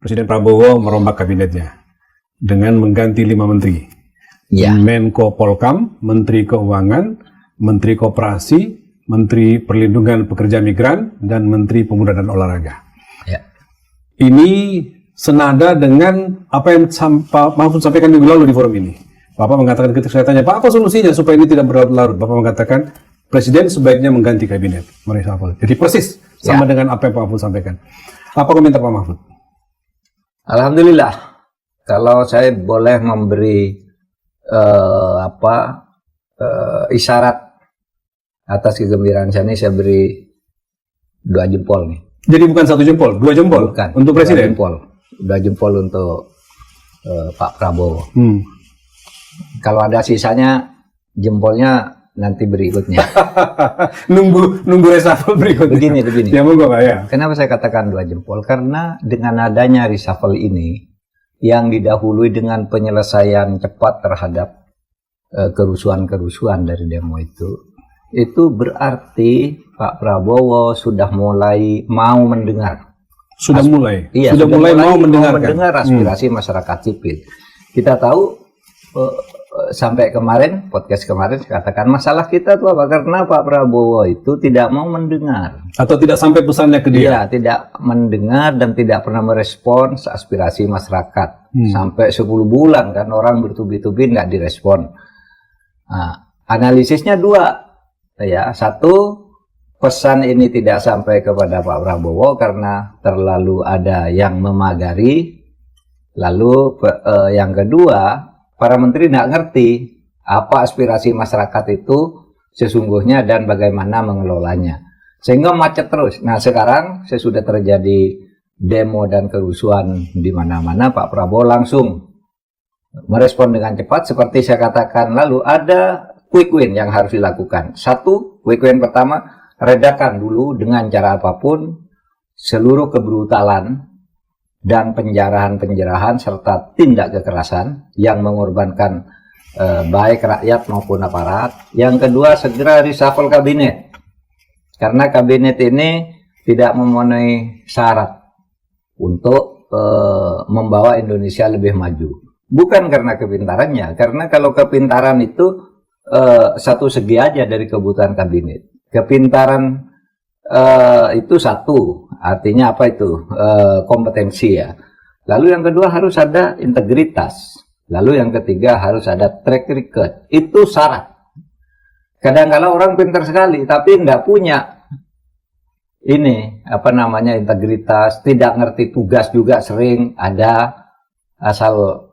Presiden Prabowo merombak kabinetnya dengan mengganti 5 menteri. Ya. Menko Polkam, Menteri Keuangan, Menteri Koperasi, Menteri Perlindungan Pekerja Migran, dan Menteri Pemuda dan Olahraga. Ya. Ini senada dengan apa yang Pak Mahfud sampaikan minggu lalu di forum ini. Bapak mengatakan ketika saya tanya, Pak, apa solusinya supaya ini tidak berlarut-larut? Bapak mengatakan, Presiden sebaiknya mengganti kabinet, mereshuffle. Jadi persis sama dengan apa yang Pak Mahfud sampaikan. Apa komentar Pak Mahfud? Alhamdulillah, kalau saya boleh memberi isyarat atas kegembiraan saya ini, saya beri 2 jempol nih. Jadi bukan 1 jempol, 2 jempol? Bukan, untuk Presiden? 2 jempol untuk Pak Prabowo. Kalau ada sisanya, jempolnya nanti berikutnya. nunggu reshuffle berikutnya. Begini. Ya, monggo Pak, ya. Kenapa saya katakan 2 jempol? Karena dengan adanya reshuffle ini, yang didahului dengan penyelesaian cepat terhadap kerusuhan-kerusuhan dari demo itu berarti Pak Prabowo sudah mulai mau mendengar. Sudah mulai Mulai mau mendengarkan. mendengar aspirasi masyarakat sipil. Kita tahu sampai kemarin, podcast kemarin saya katakan masalah kita tuh apa? Karena Pak Prabowo itu tidak mau mendengar. Atau tidak sampai pesannya ke dia? Iya, tidak mendengar dan tidak pernah merespons aspirasi masyarakat. Sampai 10 bulan kan orang bertubi-tubi nggak direspon. Nah, analisisnya 2. Ya, 1, pesan ini tidak sampai kepada Pak Prabowo karena terlalu ada yang memagari. Lalu yang kedua, para menteri tidak ngerti apa aspirasi masyarakat itu sesungguhnya dan bagaimana mengelolanya. Sehingga macet terus. Nah, sekarang sesudah terjadi demo dan kerusuhan di mana-mana, Pak Prabowo langsung merespon dengan cepat. Seperti saya katakan lalu, ada quick win yang harus dilakukan. 1, quick win pertama, redakan dulu dengan cara apapun seluruh kebrutalan dan penjarahan-penjarahan serta tindak kekerasan yang mengorbankan baik rakyat maupun aparat. Yang kedua, segera reshuffle kabinet. Karena kabinet ini tidak memenuhi syarat untuk membawa Indonesia lebih maju. Bukan karena kepintarannya, karena kalau kepintaran itu satu segi aja dari kebutuhan kabinet. Kepintaran itu satu, artinya apa itu? Kompetensi ya. Lalu yang kedua harus ada integritas. Lalu yang ketiga harus ada track record. Itu syarat. Kadang-kadang orang pintar sekali, tapi nggak punya ini integritas, tidak ngerti tugas juga sering ada, asal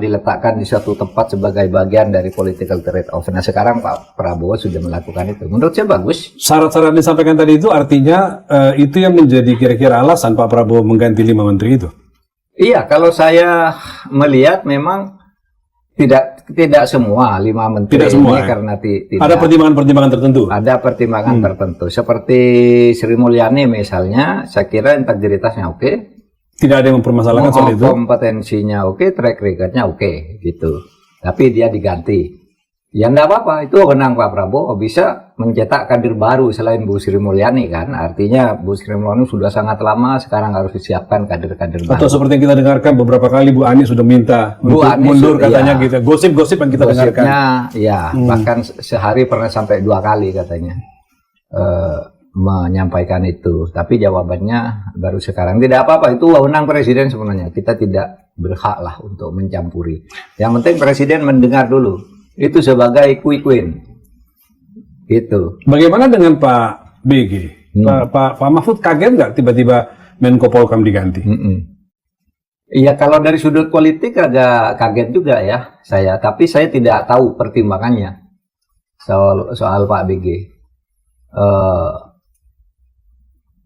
diletakkan di suatu tempat sebagai bagian dari political trade-off. Nah, sekarang Pak Prabowo sudah melakukan itu. Menurut saya bagus. Syarat-syarat yang disampaikan tadi itu artinya itu yang menjadi kira-kira alasan Pak Prabowo mengganti 5 menteri itu? Iya, kalau saya melihat memang tidak semua 5 menteri tidak semua, ini karena tidak. Ada pertimbangan-pertimbangan tertentu? Ada pertimbangan tertentu. Seperti Sri Mulyani misalnya, saya kira integritasnya oke. Tidak ada yang mempermasalahkan soal itu? Kompetensinya oke, track recordnya oke, gitu. Tapi dia diganti. Ya enggak apa-apa, itu wewenang Pak Prabowo, bisa mencetak kader baru selain Bu Sri Mulyani kan. Artinya Bu Sri Mulyani sudah sangat lama, sekarang harus disiapkan kader-kader baru. Atau seperti yang kita dengarkan beberapa kali Bu Ani sudah minta mundur katanya gitu. Gosip-gosip yang kita dengarkan. Ya, bahkan sehari pernah sampai 2 kali katanya. Menyampaikan itu, tapi jawabannya baru sekarang. Tidak apa-apa, itu wewenang presiden sebenarnya. Kita tidak berhak lah untuk mencampuri. Yang penting presiden mendengar dulu. Itu sebagai quick win. Gitu. Bagaimana dengan Pak BG? Pak Mahfud kaget nggak tiba-tiba Menko Polkam diganti? Iya, kalau dari sudut politik agak kaget juga ya saya. Tapi saya tidak tahu pertimbangannya soal Pak BG.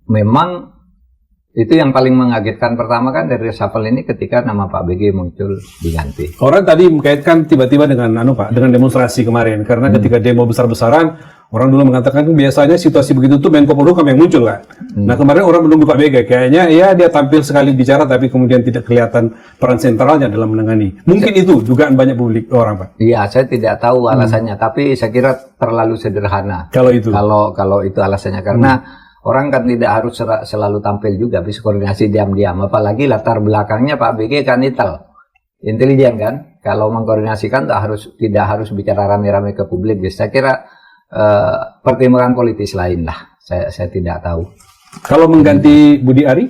Memang itu yang paling mengagetkan pertama kan dari reshuffle ini ketika nama Pak BG muncul diganti. Orang tadi mengkaitkan tiba-tiba dengan dengan demonstrasi kemarin karena ketika demo besar-besaran orang dulu mengatakan biasanya situasi begitu tuh Menko Polhukam yang muncul kan. Nah kemarin orang menunggu Pak BG kayaknya ya dia tampil sekali bicara tapi kemudian tidak kelihatan peran sentralnya dalam menangani. Mungkin itu dugaan banyak publik orang Pak. Iya, saya tidak tahu alasannya tapi saya kira terlalu sederhana. Kalau itu. Kalau itu alasannya karena orang kan tidak harus selalu tampil juga, bisa koordinasi diam-diam. Apalagi latar belakangnya Pak BG kan intelijen kan. Kalau mengkoordinasikan tidak harus bicara rame-rame ke publik. Saya kira pertimbangan politis lain lah. Saya tidak tahu. Kalau mengganti Budi Ari?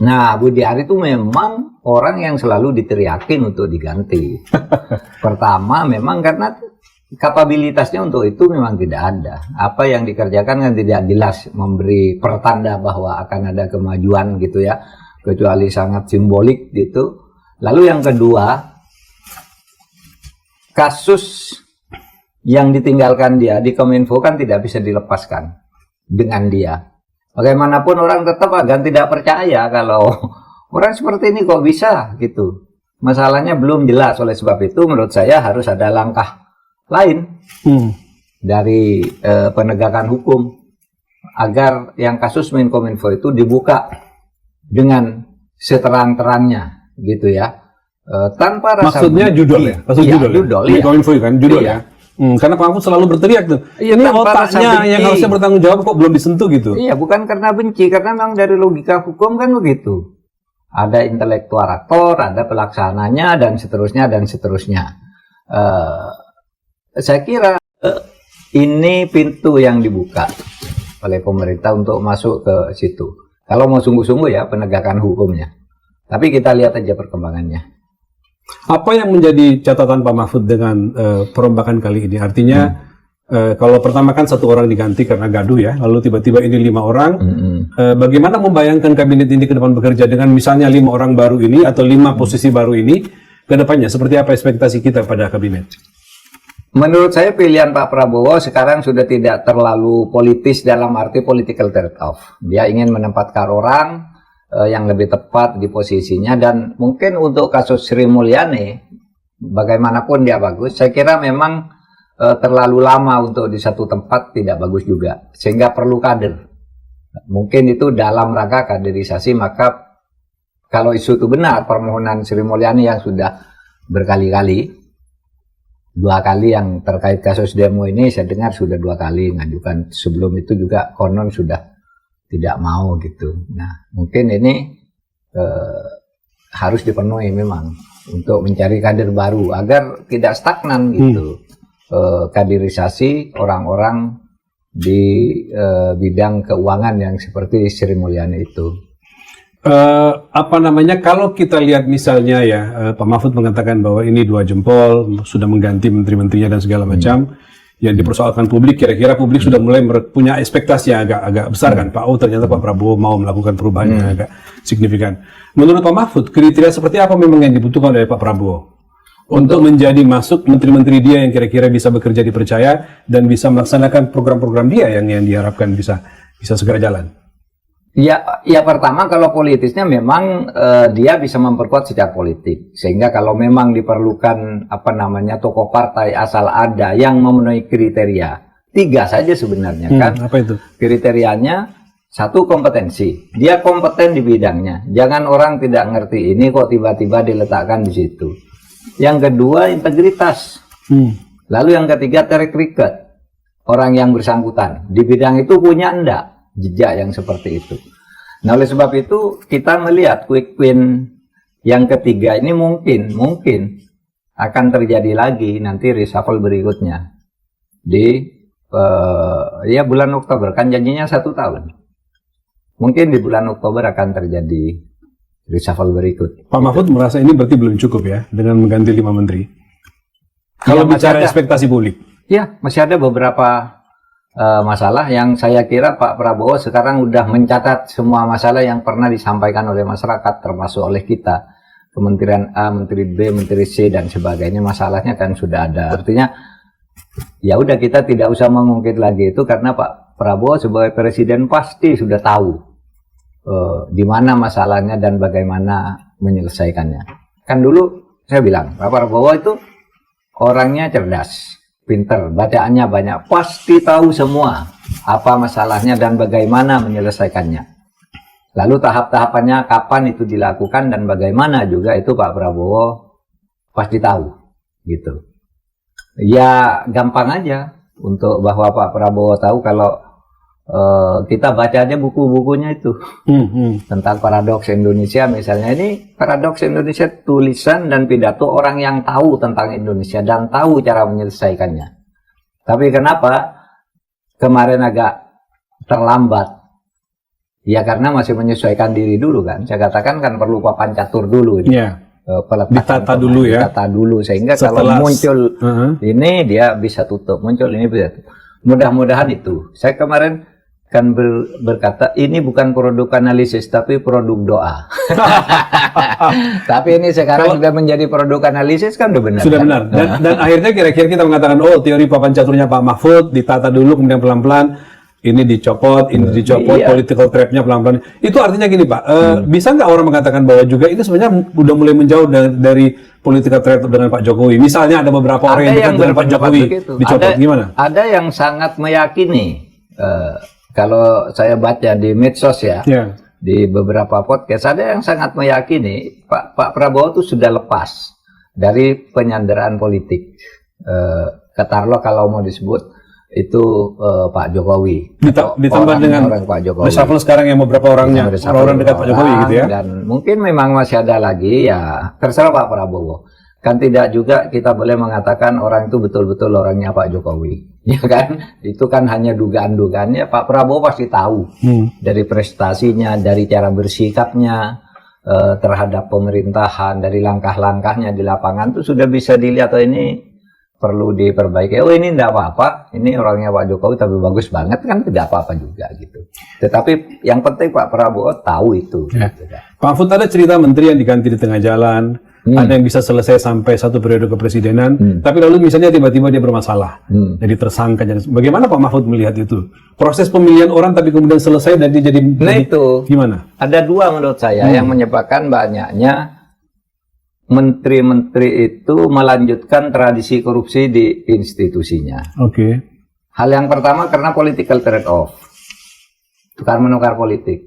Nah, Budi Ari itu memang orang yang selalu diteriakin untuk diganti. Pertama, memang karena kapabilitasnya untuk itu memang tidak ada. Apa yang dikerjakan kan tidak jelas, memberi pertanda bahwa akan ada kemajuan gitu ya, kecuali sangat simbolik gitu. Lalu yang kedua, kasus yang ditinggalkan dia di Kominfo kan tidak bisa dilepaskan dengan dia. Bagaimanapun orang tetap akan tidak percaya kalau orang seperti ini kok bisa gitu. Masalahnya belum jelas, oleh sebab itu menurut saya harus ada langkah lain dari penegakan hukum agar yang kasus Menkominfo itu dibuka dengan seterang-terangnya gitu ya. Tanpa rasa maksudnya judul ya? Maksud iya, judul iya. Menkominfo kan judul Iya. ya? Karena Pak Mahfud selalu berteriak tuh, ini otaknya yang harusnya bertanggung jawab kok belum disentuh gitu. Iya, bukan karena benci, karena memang dari logika hukum kan begitu. Ada intelektualator, ada pelaksananya, dan seterusnya, dan seterusnya. Saya kira ini pintu yang dibuka oleh pemerintah untuk masuk ke situ. Kalau mau sungguh-sungguh ya penegakan hukumnya. Tapi kita lihat aja perkembangannya. Apa yang menjadi catatan Pak Mahfud dengan perombakan kali ini? Artinya kalau pertama kan satu orang diganti karena gaduh ya, lalu tiba-tiba ini 5 orang. Bagaimana membayangkan kabinet ini ke depan bekerja dengan misalnya 5 orang baru ini atau 5 posisi baru ini ke depannya? Seperti apa ekspektasi kita pada kabinet? Menurut saya pilihan Pak Prabowo sekarang sudah tidak terlalu politis dalam arti political trade-off. Dia ingin menempatkan orang yang lebih tepat di posisinya, dan mungkin untuk kasus Sri Mulyani bagaimanapun dia bagus, saya kira memang terlalu lama untuk di satu tempat tidak bagus juga, sehingga perlu kader. Mungkin itu dalam rangka kaderisasi. Maka kalau isu itu benar, permohonan Sri Mulyani yang sudah berkali-kali, 2 kali yang terkait kasus demo ini saya dengar sudah 2 kali ngajukan, sebelum itu juga konon sudah tidak mau gitu. Nah, mungkin ini harus dipenuhi memang untuk mencari kader baru agar tidak stagnan gitu. Kaderisasi orang-orang di bidang keuangan yang seperti Sri Mulyani itu. Kalau kita lihat misalnya ya, Pak Mahfud mengatakan bahwa ini 2 jempol, sudah mengganti menteri-menterinya dan segala macam. Yang dipersoalkan publik, kira-kira publik sudah mulai punya ekspektasi yang agak besar kan, Pak. Oh, ternyata Pak Prabowo mau melakukan perubahan yang agak signifikan. Menurut Pak Mahfud, kriteria seperti apa memang yang dibutuhkan oleh Pak Prabowo untuk menjadi masuk menteri-menteri dia yang kira-kira bisa bekerja dipercaya dan bisa melaksanakan program-program dia yang diharapkan bisa segera jalan? Ya pertama kalau politisnya memang dia bisa memperkuat secara politik, sehingga kalau memang diperlukan tokoh partai asal ada yang memenuhi kriteria 3 saja sebenarnya kan. Apa itu? Kriterianya 1, kompetensi, dia kompeten di bidangnya, jangan orang tidak ngerti ini kok tiba-tiba diletakkan di situ. Yang kedua, integritas. Lalu yang ketiga, track record, orang yang bersangkutan di bidang itu punya enggak jejak yang seperti itu. Nah, oleh sebab itu kita melihat quick win yang ketiga ini mungkin akan terjadi lagi nanti reshuffle berikutnya di bulan Oktober, kan janjinya 1 tahun. Mungkin di bulan Oktober akan terjadi reshuffle berikut. Pak Mahfud merasa ini berarti belum cukup ya dengan mengganti 5 menteri. Kalau bicara ekspektasi publik. Ya, masih ada beberapa masalah yang saya kira Pak Prabowo sekarang udah mencatat semua masalah yang pernah disampaikan oleh masyarakat, termasuk oleh kita, Kementerian A, Menteri B, Menteri C dan sebagainya. Masalahnya kan sudah ada. Artinya ya udah, kita tidak usah mengungkit lagi itu, karena Pak Prabowo sebagai presiden pasti sudah tahu di mana masalahnya dan bagaimana menyelesaikannya. Kan dulu saya bilang Pak Prabowo itu orangnya cerdas, pinter, bacaannya banyak, pasti tahu semua apa masalahnya dan bagaimana menyelesaikannya. Lalu tahap-tahapannya kapan itu dilakukan dan bagaimana juga itu Pak Prabowo pasti tahu gitu. Ya gampang aja untuk bahwa Pak Prabowo tahu kalau kita baca aja buku-bukunya itu tentang paradoks Indonesia misalnya. Ini paradoks Indonesia tulisan dan pidato orang yang tahu tentang Indonesia dan tahu cara menyelesaikannya. Tapi kenapa kemarin agak terlambat? Ya karena masih menyesuaikan diri dulu kan. Saya katakan kan perlu papan catur dulu ini. Ditata dulu ya. Ditata dulu sehingga kalau muncul ini dia bisa tutup, muncul ini bisa tutup. Mudah-mudahan itu. Saya kemarin kan berkata ini bukan produk analisis tapi produk doa. Tapi ini sekarang sudah menjadi produk analisis kan udah benar. Sudah kan? benar. Dan akhirnya kira-kira kita mengatakan oh teori papan caturnya Pak Mahfud ditata dulu kemudian pelan-pelan ini dicopot, political trap-nya pelan-pelan. Itu artinya gini Pak, bisa nggak orang mengatakan bahwa juga ini sebenarnya udah mulai menjauh dari political trap dengan Pak Jokowi? Misalnya ada beberapa orang yang dekat dengan Pak Jokowi dicopot, gimana? Ada yang sangat meyakini, kalau saya baca di medsos ya, di beberapa podcast, ada yang sangat meyakini Pak Prabowo itu sudah lepas dari penyanderaan politik. Katakanlah kalau mau disebut itu Pak Jokowi ditambah dengan orang Pak Jokowi. Reshuffle sekarang yang beberapa orangnya orang dekat Pak Jokowi gitu ya. Dan mungkin memang masih ada lagi ya terserah Pak Prabowo. Kan tidak juga kita boleh mengatakan orang itu betul-betul orangnya Pak Jokowi. Ya kan? Itu kan hanya dugaan-dugaannya. Pak Prabowo pasti tahu dari prestasinya, dari cara bersikapnya terhadap pemerintahan, dari langkah-langkahnya di lapangan itu sudah bisa dilihat oh ini perlu diperbaiki. Oh ini tidak apa-apa, ini orangnya Pak Jokowi tapi bagus banget kan tidak apa-apa juga gitu. Tetapi yang penting Pak Prabowo tahu itu. Gitu, kan. Pak Mahfud ada cerita menteri yang diganti di tengah jalan, ada yang bisa selesai sampai 1 periode kepresidenan, tapi lalu misalnya tiba-tiba dia bermasalah, jadi tersangka. Bagaimana Pak Mahfud melihat itu? Proses pemilihan orang tapi kemudian selesai dan dia jadi itu gimana? Ada dua menurut saya yang menyebabkan banyaknya menteri-menteri itu melanjutkan tradisi korupsi di institusinya. Hal yang pertama karena political trade-off, tukar menukar politik.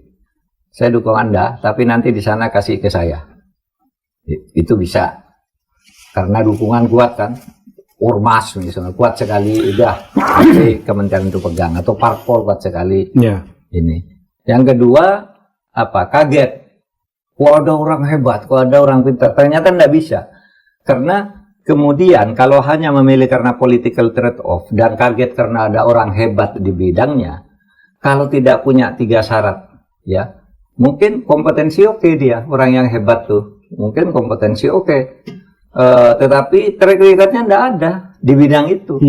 Saya dukung Anda, tapi nanti di sana kasih ke saya. Itu bisa, karena dukungan kuat kan. Ormas misalnya kuat sekali, udah nanti kementerian itu pegang atau parpol kuat sekali. Ini. Yang kedua apa? Kaget. Kok ada orang hebat, kok ada orang pintar. Ternyata tidak bisa. Karena kemudian kalau hanya memilih karena political trade-off dan kaget karena ada orang hebat di bidangnya, kalau tidak punya 3 syarat, ya mungkin kompetensi oke dia, orang yang hebat tuh, mungkin kompetensi oke. Tetapi track record-nya tidak ada di bidang itu.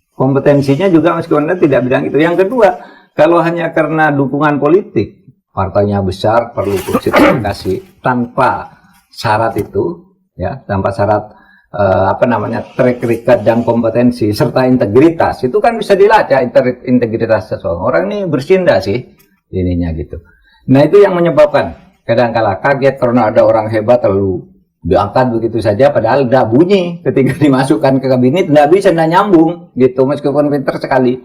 Kompetensinya juga meskipun tidak bidang itu. Yang kedua, kalau hanya karena dukungan politik, partainya besar perlu kursi kasih tanpa syarat itu ya, tanpa syarat track record dan kompetensi serta integritas, itu kan bisa dilacak integritas seseorang. Orang ini bersih enggak sih ininya gitu. Nah itu yang menyebabkan kadang-kala kaget karena ada orang hebat lalu diangkat begitu saja padahal udah bunyi ketika dimasukkan ke kabinet nggak bisa, nggak nyambung gitu meskipun pinter sekali.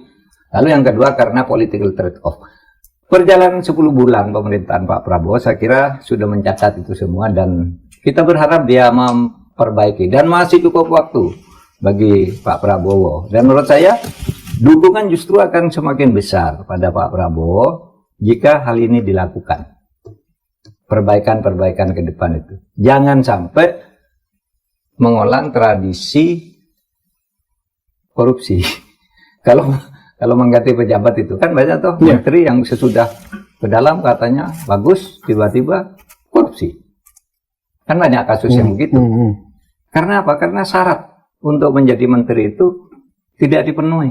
Lalu yang kedua karena political trade-off. Perjalanan 10 bulan pemerintahan Pak Prabowo saya kira sudah mencatat itu semua dan kita berharap dia memperbaiki dan masih cukup waktu bagi Pak Prabowo. Dan menurut saya dukungan justru akan semakin besar pada Pak Prabowo jika hal ini dilakukan. Perbaikan-perbaikan ke depan itu. Jangan sampai mengulang tradisi korupsi. Kalau mengganti pejabat itu kan banyak tuh menteri yang sesudah ke dalam katanya bagus, tiba-tiba korupsi. Kan banyak kasus yang begitu. Karena apa? Karena syarat untuk menjadi menteri itu tidak dipenuhi.